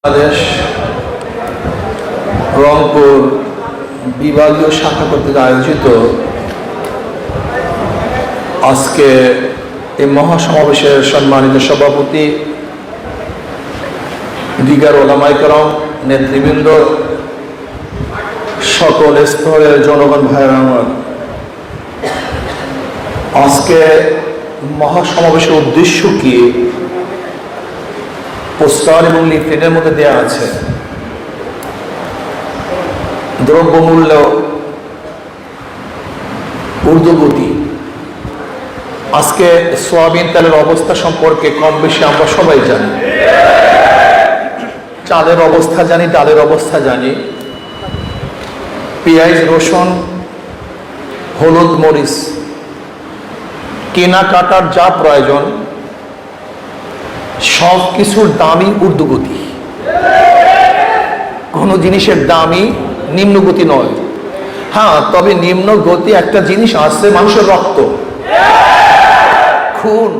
বাংলাদেশ রংপুর বিভাগীয় শাখা কর্তৃক আয়োজিত আজকে এই মহাসমাবেশের সম্মানিত সভাপতি, দিগার ওলামায়ে কেরাম, নেতৃবৃন্দ, সকল স্তরের জনগণ ভাইয়েরা আমার, আজকে মহাসমাবেশের উদ্দেশ্য কি পোস্টার এবং লিফলেটের মধ্যে দেওয়া আছে। দ্রব্যমূল্য ঊর্ধ্বগতি। আজকে সয়াবিন তেলের অবস্থা সম্পর্কে কম বেশি আমরা সবাই জানি। চালের অবস্থা জানি, ডালের অবস্থা জানি, পেঁয়াজ, রসুন, হলুদ, মরিচ কেনাকাটার যা প্রয়োজন সব কিছুর দামই ঊর্ধ্বগতি। কোনো জিনিসের দামই নিম্নগতি নয়। হ্যাঁ, তবে নিম্ন গতি একটা জিনিস আছে, মানুষের রক্ত, খুন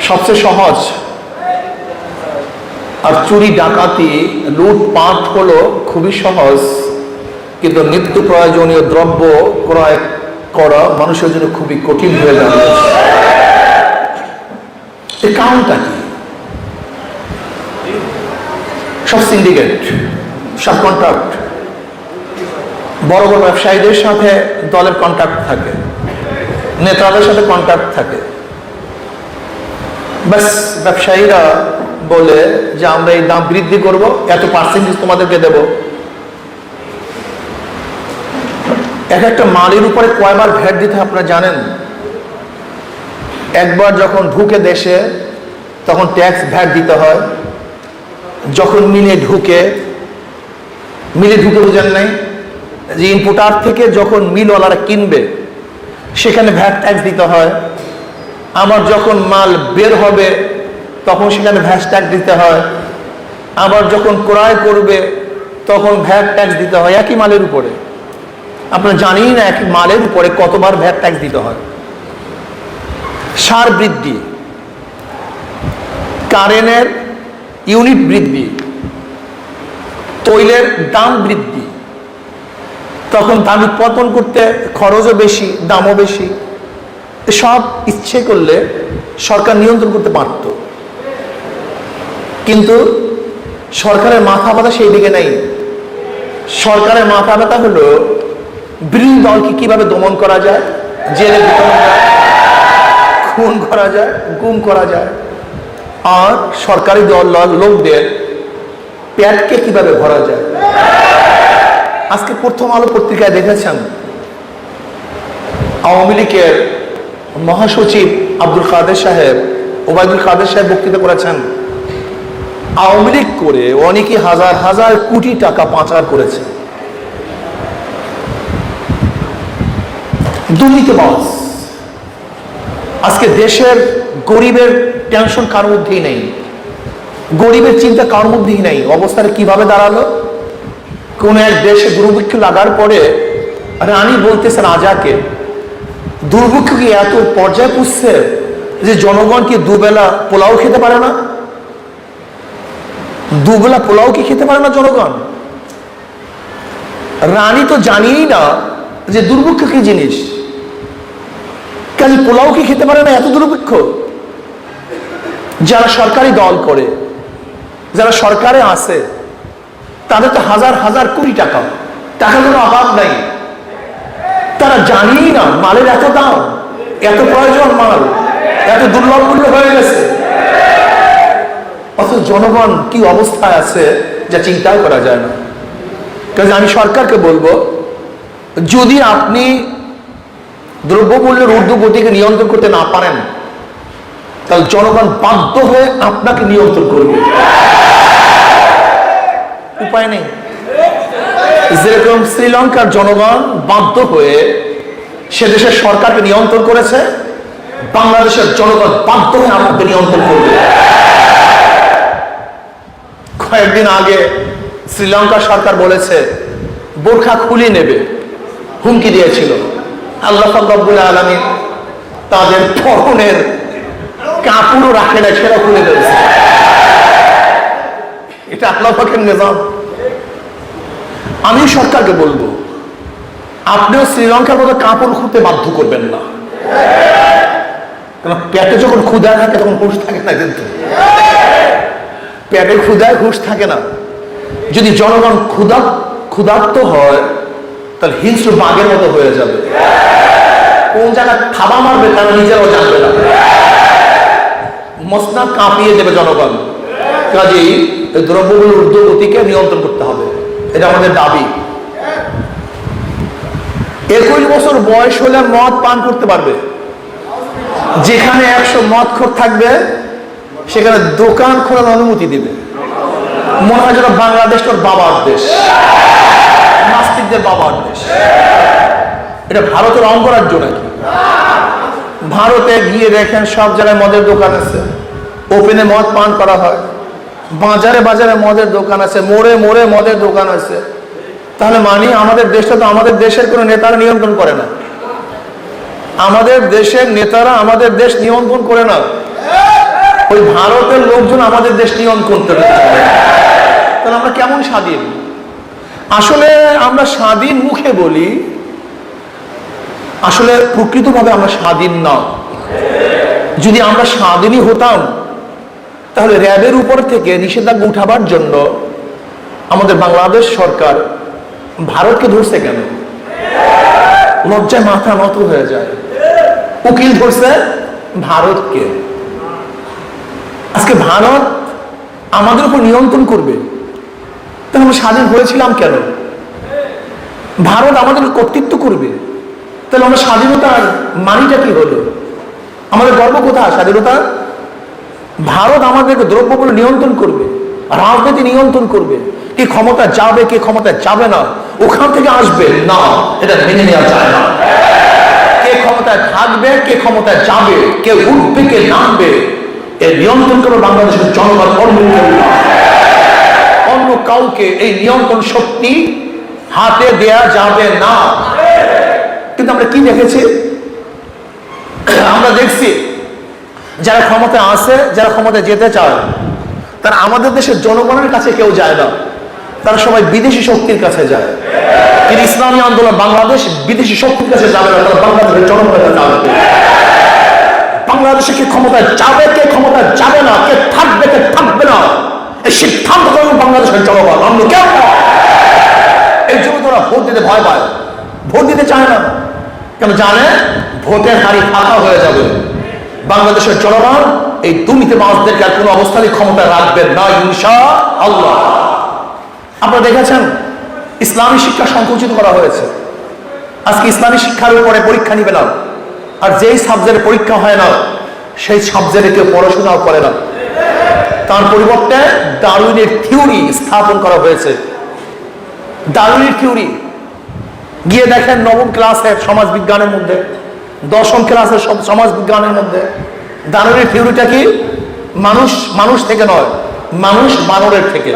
সবচেয়ে সহজ। আর চুরি, ডাকাতি, লুটপাট হলো খুবই সহজ, কিন্তু নিত্য প্রয়োজনীয় দ্রব্য ক্রয় করা মানুষের জন্য খুবই কঠিন হয়ে যাবে। এর কারণটা কি? সব সিন্ডিকেট, সব কন্ট্রাক্ট, বড় বড় ব্যবসায়ীদের সাথে দলের কন্ট্রাক্ট থাকে, নেতাদের সাথে কন্ট্রাক্ট থাকে। ব্যাস, ব্যবসায়ীরা বলে যে আমরা এই দাম বৃদ্ধি করব, এত পার্সেন্টেজ তোমাদেরকে দেব। এক একটা মালের উপরে কয়বার ভ্যাট দিতে আপনারা জানেন? একবার যখন ঢুকে দেশে তখন ট্যাক্স ভ্যাট দিতে হয়, যখন মিলে ঢুকে বোঝেন নাই যে ইম্পোর্টার থেকে যখন মিলওয়ালারা কিনবে সেখানে ভ্যাট ট্যাক্স দিতে হয়। আবার যখন মাল বের হবে তখন সেখানে ভ্যাট ট্যাক্স দিতে হয়। আবার যখন ক্রয় করবে তখন ভ্যাট ট্যাক্স দিতে হয় একই মালের উপরে। আপনারা জানেন না একই মালের উপরে কতবার ভ্যাট ট্যাক্স দিতে হয়। সার বৃদ্ধি, কারেন্টের ইউনিট বৃদ্ধি, তৈলের দাম বৃদ্ধি, তখন দাম উৎপাদন করতে খরচও বেশি, দামও বেশি। সব ইচ্ছে করলে সরকার নিয়ন্ত্রণ করতে পারত, কিন্তু সরকারের মাথা ব্যথা সেই দিকে নেই। সরকারের মাথা ব্যথা হলো বিরোধী দলকে কিভাবে দমন করা যায়, জেলে ঢুকানো যায়, খুন করা যায়, গুম করা যায়, আর সরকারি দল লোকদের পেটকে কিভাবে ভরা যায়। আজকে প্রথম আলো পত্রিকায় দেখেছেন আওয়ামী লীগের মহাসচিব আব্দুল কাদের সাহেব, ওবায়দুল কাদের সাহেব বক্তৃতা করেছেন। আওয়ামী লীগ করে অনেকে হাজার হাজার কোটি টাকা পাচার করেছে। দুর্নীতিবাজ। আজকে দেশের গরিবের টেনশন কার মধ্যেই নেই, গরিবের চিন্তা কার মধ্যেই নেই। অবস্থাটা কিভাবে দাঁড়ালো? কোন এক দেশে দুর্ভিক্ষ লাগার পরে রানী বলতেছে রাজাকে, দুর্ভিক্ষ কি এত পর্যায়ে পুষছে যে জনগণ কি দুবেলা পোলাও খেতে পারে না? দুবেলা পোলাও কি খেতে পারে না জনগণ? রানী তো জানিই না যে দুর্ভিক্ষ কি জিনিস, কাজে পোলাও কি খেতে পারে না? এত দুর্ভিক্ষ। যারা সরকারি দল করে, যারা সরকারে আছে, তাদের তো হাজার হাজার কোটি টাকা, টাকার কোনো অভাব নাই। তারা জানিই না মালের এত দাম, এত প্রয়োজন মাল, এত দুর্লভ মূল্য হয়ে গেছে। অথচ জনগণ কি অবস্থায় আছে যা চিন্তাও করা যায় না। কাজে আমি সরকারকে বলবো, যদি আপনি দ্রব্যমূল্যের ঊর্ধ্বগতিকে নিয়ন্ত্রণ করতে না পারেন, তাহলে জনগণ বাধ্য হয়ে আপনাকে নিয়ন্ত্রণ করবে। উপায় নেই। যেরকম শ্রীলঙ্কার জনগণ বাধ্য হয়ে সে দেশের সরকারকে নিয়ন্ত্রণ করেছে, বাংলাদেশের জনগণ বাধ্য হয়ে আপনাকে নিয়ন্ত্রণ করবে। কয়েকদিন আগে শ্রীলঙ্কার সরকার বলেছে বোরখা খুলে নেবে, হুমকি দিয়েছিল। আল্লাহ রাব্বুল আলামিন তাদের পরনের কাপড়ও রাখে না, সেটা খুলে দিয়েছে। এটা আল্লাহ পাকের নিজাম। আমি সরকারকে বলবো, আপনিও শ্রীলঙ্কার মতো কাপড় খুঁতে বাধ্য করবেন না, কারণ পেটে যখন ক্ষুধা থাকে তখন হুঁশ থাকে না, কিন্তু পেটে ক্ষুধায় হুঁশ থাকে না। যদি জনগণ ক্ষুধার্ত হয় তাহলে হিংস্র বাঘের মতো হয়ে যাবে, কোন জায়গায় থাবা মারবে তারা নিজেরাও জানবে না, মসনদ কাঁপিয়ে দেবে জনগণ। কাজেই দ্রব্যগুলোর ঊর্ধ্বগতিকে নিয়ন্ত্রণ করতে হবে, এটা আমাদের দাবি। 21 বছর বয়স হলে মদ পান করতে পারবে। যেখানে 100 মদখোর থাকবে সেখানে দোকান খোলার অনুমতি দিবে। মনে হয় যেন বাংলাদেশ তোর বাবার দেশ, নাস্তিকদের বাবার দেশ। এটা ভারতের অঙ্গরাজ্য নাকি? ভারতে গিয়ে দেখেন সব জায়গায় মদের দোকান আছে, ওপেনে মদ পান করা হয়, বাজারে বাজারে মদের দোকান আছে, মোড়ে মোড়ে মদের দোকান আছে। তাহলে মানি আমাদের দেশটা তো আমাদের দেশের কোনো নেতারা নিয়ন্ত্রণ করে না, আমাদের দেশের নেতারা আমাদের দেশ নিয়ন্ত্রণ করে না, ওই ভারতের লোকজন আমাদের দেশ নিয়ন্ত্রণ করতে পারে। তাহলে আমরা কেমন স্বাধীন? আসলে আমরা স্বাধীন মুখে বলি, আসলে প্রকৃতভাবে আমরা স্বাধীন না। যদি আমরা স্বাধীনই হতাম তাহলে র্যাবের উপর থেকে নিষেধাজ্ঞা উঠাবার জন্য আমাদের বাংলাদেশ সরকার ভারতকে ধরছে কেন? লজ্জায় মাথা নত হয়ে যায়। উকিল ধরছে ভারতকে। আজকে ভারত আমাদের উপর নিয়ন্ত্রণ করবে, তাহলে আমরা স্বাধীন হয়েছিলাম কেন? ভারত আমাদের কর্তৃত্ব করবে, তাহলে আমরা স্বাধীনতার মানিটা কি হলো? আমাদের গর্ব কোথায় স্বাধীনতা? ভারত আমাদেরকে দ্রব্যগুলো নিয়ন্ত্রণ করবে, রাজনীতি নিয়ন্ত্রণ করবে, কে ক্ষমতা যাবে কে ক্ষমতা যাবে না ওখান থেকে আসবে না, এটা মেনে নেওয়া যায় না। কে ক্ষমতায় থাকবে কে ক্ষমতায় যাবে, কে উঠবে কে নামবে, এর নিয়ন্ত্রণ করবে বাংলাদেশের জনগণ, অন্য কেউ না। অন্য কাউকে এই নিয়ন্ত্রণ শক্তি হাতে দেয়া যাবে না। কিন্তু আমরা কি দেখেছি? আমরা দেখছি যারা ক্ষমতায় আছে, যারা ক্ষমতায় যেতে চায়, তারা আমাদের দেশের জনগণের কাছে কেউ যায় না, তারা সবাই বিদেশি শক্তির কাছে যায়। কিন্তু ইসলামী আন্দোলন বাংলাদেশ বিদেশি শক্তির কাছে যাবে না, তারা বাংলাদেশের জনগণের কাছে যাবে। বাংলাদেশে কে ক্ষমতায় যাবে কে ক্ষমতায় যাবে না, কে থাকবে কে থাকবে না, এই সিদ্ধান্ত করবে বাংলাদেশের জনগণ, অন্য কেউ না। এই জন্য তোরা ভোট দিতে ভয় পায়, ভোট দিতে চায় না, কেন জানে ভোটের হারি ফাঁকা হয়ে যাবে। বাংলাদেশের জনগণ এই দুর্নীতিবাজদেরকে আর কোনো অবস্থায় ক্ষমতা রাখবেন না ইনশাআল্লাহ। আপনারা দেখেছেন ইসলামী শিক্ষা সংকুচিত করা হয়েছে। আজকে ইসলামী শিক্ষার উপরে পরীক্ষা নিবে না, আর যেই সাবজেক্টে পরীক্ষা হয় না সেই সাবজেক্টে কেউ পড়াশোনাও করে না। তার পরিবর্তে ডারউইনের থিওরি স্থাপন করা হয়েছে। ডারউইনের থিওরি গিয়ে দেখেন নবম ক্লাসের সমাজ বিজ্ঞানের মধ্যে, দশম ক্লাসের সমাজ বিজ্ঞানের মধ্যে ডারউইনের থিওরিটা কি? মানুষ মানুষ থেকে নয়, মানুষ বানরের থেকে।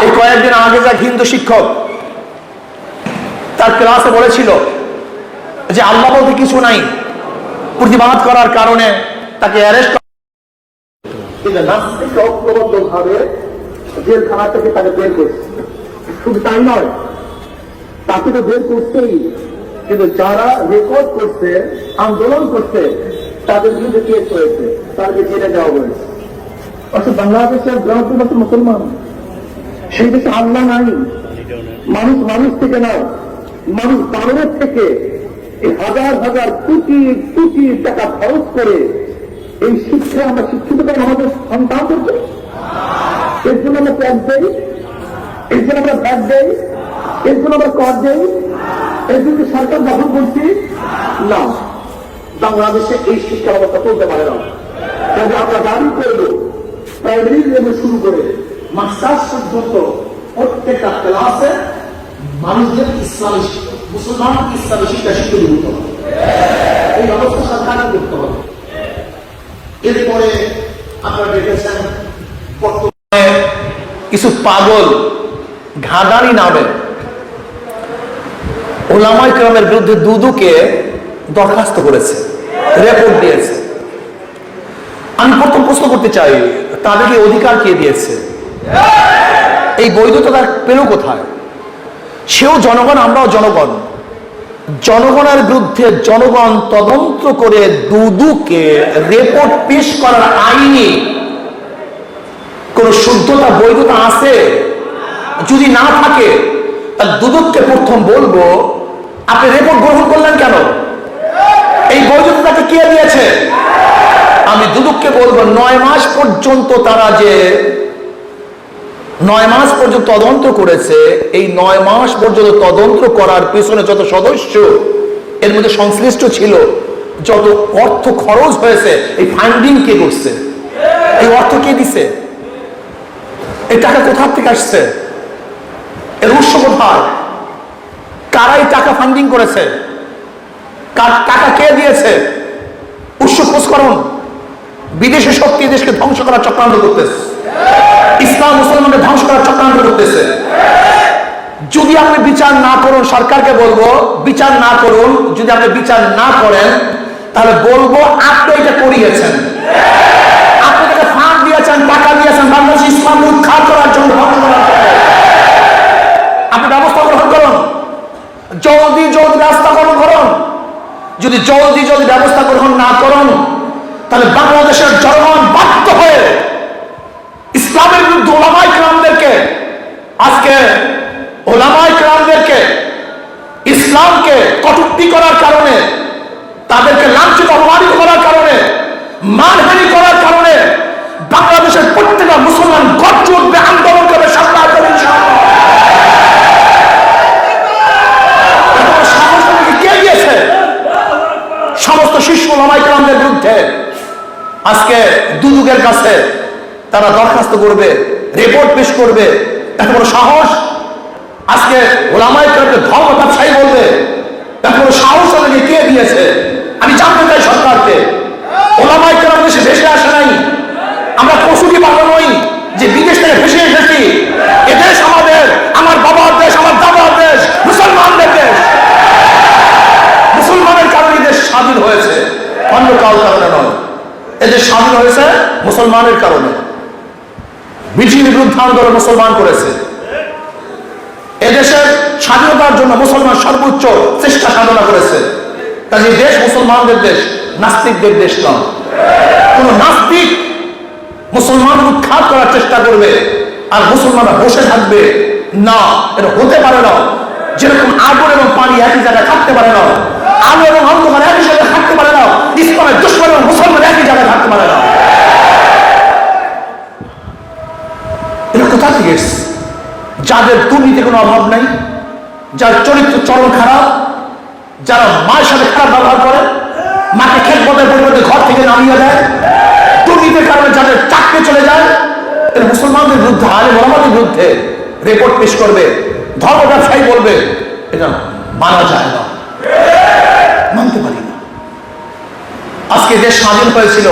এই কয়েকদিন আগে যা হিন্দু শিক্ষক তার ক্লাসে বলেছিল যে আল্লাহ বলতে কিছু নাই, প্রতিবাদ করার কারণে তাকে অ্যারেস্ট ভাবে জেলখানা থেকে তাকে বের করছে। শুধু তাই নয়, তাকে তো বের করতেই, কিন্তু যারা রেকর্ড করছে আন্দোলন করছে তাদের বিরুদ্ধে কেস হয়েছে, তাদেরকে জেলে দেওয়া হয়েছে। অর্থাৎ বাংলাদেশের গ্রামপুর মুসলমান, সেই দেশে আল্লাহ নাই, মানুষ মানুষ থেকে নয়, মানুষ বানরের থেকে এই হাজার হাজার কোটি কোটি টাকা খরচ করে এই শিক্ষা আমরা শিক্ষিত করি আমাদের সন্তানদেরকে। এর জন্য আমরা ট্যাক্স দেই, এর জন্য আমরা ভ্যাট দেই, এর জন্য আমরা কর দেই, এর জন্য সরকার দখল করছি না। বাংলাদেশে এই শিক্ষা ব্যবস্থা চলতে পারে না। তবে আমরা দাবি করব প্রাইমারি লেভেল শুরু করে মাস্টার্স পর্যন্ত প্রত্যেকটা ক্লাসে মানুষদের ইসলামী মুসলমান ইসলামী শিক্ষা শিক্ষা দিতে হবে। এই ব্যবস্থা সরকারকে করতে হবে। এরপরে আপনারা দেখেছেন বর্তমানে কিছু পাগল ঘাদানি নামে ওলামায়ে কেরামের বিরুদ্ধে দুদুকে দরখাস্ত করেছে, রিপোর্ট দিয়েছে। আমি প্রথম প্রশ্ন করতে চাই, তাদেরকে অধিকার কে দিয়েছে? এই বৈধতা তার পেল কোথায়? সেও জনগণ, আমরাও জনগণ। জনগণের বিরুদ্ধে জনগণ তদন্ত করে দুদুকে রিপোর্ট পেশ করার আইনি কোন শুদ্ধতা বৈধতা আছে? যদি না থাকে তাহলে দুদককে প্রথম বলবো, আপনি রিপোর্ট গ্রহণ করলেন কেন? এই বৈধতা তাকে কে দিয়েছে? আমি দুদককে বলবো 9 মাস পর্যন্ত তারা যে 9 মাস পর্যন্ত তদন্ত করেছে, এই 9 মাস পর্যন্ত তদন্ত করার পিছনে যত সদস্য এর মধ্যে সংশ্লিষ্ট ছিল, যত অর্থ খরচ হয়েছে, এই ফান্ডিং কে করছে? এই অর্থ কে দিছে? এই টাকা কোথা থেকে আসছে? এর উৎস কোথায়? কারাই টাকা ফান্ডিং করেছে? টাকা কে দিয়েছে? উৎস খোঁজ করুন। বিদেশি শক্তি দেশকে ধ্বংস করার চক্রান্ত করতেছে, ইসলাম মুসলমানকে ধ্বংস করার চক্রান্ত করতেছে। যদি আপনি বিচার না করুন, সরকারকে বলবো বিচার না করুন। যদি আপনি বিচার না করেন তাহলে বলবো আপনি এটা করিয়েছেন, আপনি তাকে ফান্ড দিয়েছেন, টাকা দিয়েছেন বাংলাদেশ ইসলাম উৎখাত করার জন্য, ধ্বংস করার জন্য। আপনি ব্যবস্থা গ্রহণ করুন, জলদি জলদি ব্যবস্থা গ্রহণ করুন। যদি জলদি জলদি ব্যবস্থা গ্রহণ না করুন তাহলে বাংলাদেশের জনগণ বাধ্য হয়ে ইসলামের বিরুদ্ধে ওলামায়ে কেরামদেরকে, আজকে ওলামায়ে কেরামদেরকে ইসলামকে কটূক্তি করার কারণে, তাদেরকে লাঞ্ছিত অপমানিত করার কারণে, মানহানি করার কারণে বাংলাদেশের প্রত্যেকটা মুসলমান গর্জে উঠবে, আন্দোলন করবে, সরকার করবে। কে দিয়েছে? সমস্ত শীর্ষ ওলামায়ে কেরামদের বিরুদ্ধে আজকে দুদকের কাছে তারা দরখাস্ত করবে, রিপোর্ট পেশ করবে। এত বড় সাহস! আজকে ওলামায়ে কেরামকে ধর্ম ব্যবসায়ী বলবে, এত বড় সাহস তাদেরকে কে দিয়েছে? আমি জানতে চাই সরকারকে। ওলামায়ে কেরাম দেশে ভেসে আসে নাই, আমরা কসুরি বাবা নই যে বিদেশ থেকে ভেসে এসেছি। এদেশ আমাদের, আমার বাবার দেশ, আমার দাদার দেশ, মুসলমানদের দেশ। মুসলমানের কারণে দেশ স্বাধীন হয়েছে, অন্য কারোর কারণে নয়। এদেশ স্বাধীন হয়েছে মুসলমানের কারণে। ব্রিটিশের বিরুদ্ধে আন্দোলন মুসলমান করেছে। এদেশের স্বাধীনতার জন্য মুসলমান সর্বোচ্চ চেষ্টা সাধনা করেছে। কাজে দেশ মুসলমানদের দেশ, নাস্তিকদের দেশ নয়। কোন নাস্তিক মুসলমান উৎখাত করার চেষ্টা করবে আর মুসলমানরা বসে থাকবে না, এটা হতে পারে না। যেরকম আগুন এবং পানি একই জায়গায় থাকতে পারে না, আলো এবং অন্ধকার একই জায়গায় থাকতে পারে না, ইসলামের দুশমন এবং মুসলমান একই জায়গায় থাকতে পারে না। এটা কোথা থেকে এসছে? যাদের দুর্নীতি কোনো অভাব নাই, যার চরিত্র চরম খারাপ, যারা মায়ের সাথে খারাপ ব্যবহার করে, মাকে খেতবতের পরিবর্তে ঘর থেকে নামিয়ে দেয়, দুর্নীতির কারণে যাদের চাকরি চলে যায়, এরা মুসলমানদের বিরুদ্ধে, আলেম ওলামাদের বিরুদ্ধে রিপোর্ট পেশ করবে, ধর্ম ব্যবসায়ী বলবে। এটা মানা যায় না, মানতে পারি না। আজকে দেশ স্বাধীন হয়েছিল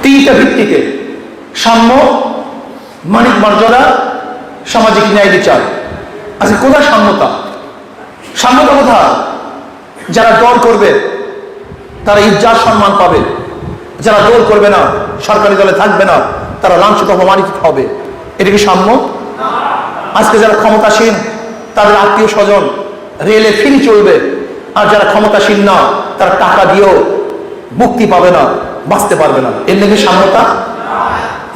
3টা ভিত্তিতে: সাম্য, মানবিক মর্যাদা, সামাজিক ন্যায় বিচার। আজকে কোথায় সাম্যতা? সাম্যতা কোথায়? যারা দল করবে তারা ইজ্জত সম্মান পাবে, যারা দল করবে না, সরকারি দলে থাকবে না, তারা লাঞ্ছিত অপমানিত হবে। এটা কি সাম্য? আজকে যারা ক্ষমতাসীন তাদের আত্মীয় স্বজন রেলে ফ্রি চলবে, আর যারা ক্ষমতাসীন না তারা টাকা দিয়েও মুক্তি পাবে না, বাঁচতে পারবে না। এর নাকি সাম্যতা?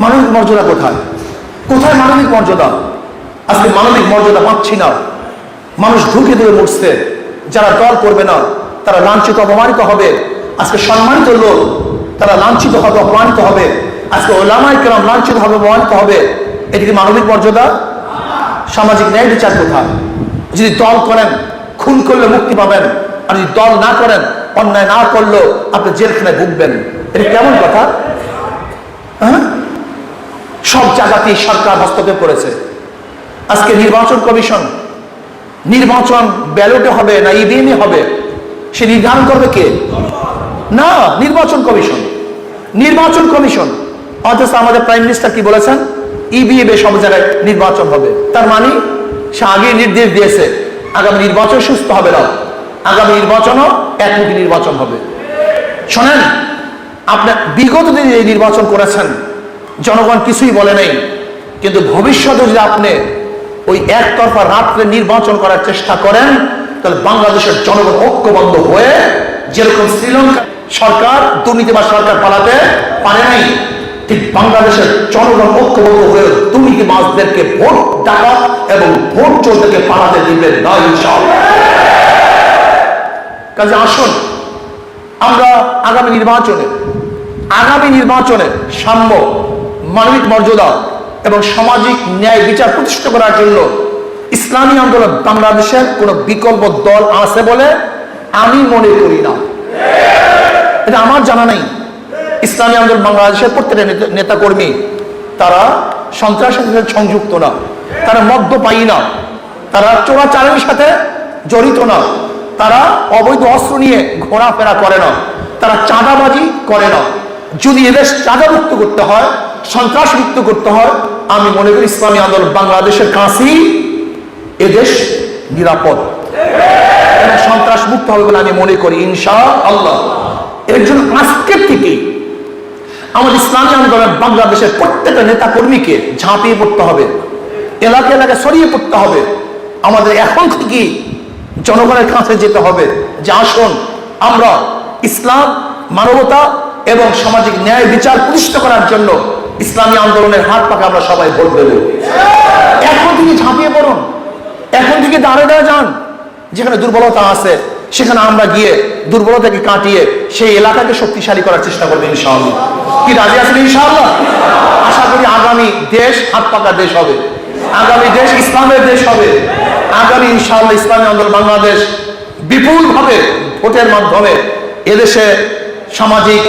মানবিক মর্যাদা কোথায়? কোথায় মানবিক মর্যাদা? আজকে মানবিক মর্যাদা পাচ্ছি না, মানুষ ঢুকে ধরে মরছে। যারা দল করবে না তারা লাঞ্ছিত অপমানিত হবে। আজকে সম্মানিত লোক তারা লাঞ্ছিত হবে, অপমানিত হবে। আজকে ওলামায়ে কেরাম লাঞ্ছিত হবে, অপমানিত হবে। এটিকে মানবিক মর্যাদা? সামাজিক ন্যায় বিচার কোথায়? যদি দল করেন খুন করলে মুক্তি পাবেন, আর যদি দল না করেন, অন্যায় না করলেও আপনি জেলখানায় ভুগবেন। এটা কেমন কথা? হ্যাঁ, সব জায়গাতেই সরকার হস্তক্ষেপ করেছে। আজকে নির্বাচন কমিশন, নির্বাচন ব্যালটে হবে না ইভিএমে হবে সে নির্ধারণ করবে কে? না, নির্বাচন কমিশন। নির্বাচন কমিশন। অথচ আমাদের প্রাইম মিনিস্টার কি বলেছেন? ইভিএমে সব জায়গায় নির্বাচন হবে। তার মানে সে আগে নির্দেশ দিয়েছে আগামী নির্বাচন সুস্থ হবে না, আগামী নির্বাচনও একমুখী নির্বাচন হবে। শোনেন, আপনার বিগত দিনে এই নির্বাচন করেছেন, জনগণ কিছুই বলে নাই, কিন্তু ভবিষ্যতে যদি আপনি ওই একতরফা রাত্রে নির্বাচন করার চেষ্টা করেন, তাহলে বাংলাদেশের জনগণ ঐক্যবদ্ধ হয়ে, যেরকম শ্রীলঙ্কা সরকার দুর্নীতিবাজ সরকার পালাতে পারে নাই, ঠিক বাংলাদেশের জনগণ ঐক্যবদ্ধ হয়ে দুর্নীতিবাজদেরকে ভোট ডাকা এবং ভোট চোরদেরকে পালাতে দিবেন না ইনশাআল্লাহ। কাজে আসুন আমরা আগামী নির্বাচনে সাম্য, মানবিক মর্যাদা এবং সামাজিক ন্যায় বিচার প্রতিষ্ঠিত করার জন্য ইসলামী আন্দোলন বাংলাদেশের কোনো বিকল্প দল আছে বলে আমি মনে করি না। এটা আমার জানা নেই। ইসলামী আন্দোলন বাংলাদেশের প্রত্যেকটা নেতাকর্মী তারা সন্ত্রাসের সাথে সংযুক্ত না, তারা মদ্যপায়ী না, তারা চোরাচালানির সাথে জড়িত না, তারা অবৈধ অস্ত্র নিয়ে ঘোরাফেরা করে না, তারা চাঁদাবাজি করে না। যদি এদেশ চাঁদামুক্ত করতে হয়, সন্ত্রাস মুক্ত করতে হয়, আমি মনে করি ইসলামী আন্দোলন বাংলাদেশের কাছেই এদেশ নিরাপদ এবং সন্ত্রাস মুক্ত হবে বলে আমি মনে করি ইনশাআল্লাহ। এর জন্য আজকের থেকে আমাদের ইসলামী আন্দোলন বাংলাদেশের প্রত্যেকটা নেতা কর্মীকে ঝাঁপিয়ে পড়তে হবে, এলাকা এলাকায় ছড়িয়ে পড়তে হবে। আমাদের এখন থেকে জনগণের কাছে যেতে হবে যে আসুন আমরা ইসলাম, মানবতা এবং সামাজিক ন্যায় বিচার প্রতিষ্ঠিত করার জন্য ইসলামী আন্দোলনের হাত পাকে আমরা সবাই ভোট দেব। এখন থেকে ঝাঁপিয়ে পড়ুন, এখন থেকে দাঁড়ে দাঁড়ে যান। যেখানে দুর্বলতা আছে সেখানে আমরা গিয়ে দুর্বলতাকে কাটিয়ে সেই এলাকাকে শক্তিশালী করার চেষ্টা করবো ইনশাআল্লাহ। কি রাজি আছেন ইনশাআল্লাহ? আশা করি আগামী দেশ হাত পাকা দেশ হবে, আগামী দেশ ইসলামের দেশ হবে। আগামী ইনশাআল্লাহ ইসলামী আন্দোলন বাংলাদেশ বিপুলভাবে ভোটের মাধ্যমে এদেশে সামাজিক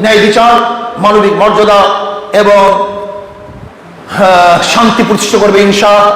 ন্যায় বিচার, মানবিক মর্যাদা এবং শান্তি প্রতিষ্ঠা করবে ইনশাআল্লাহ।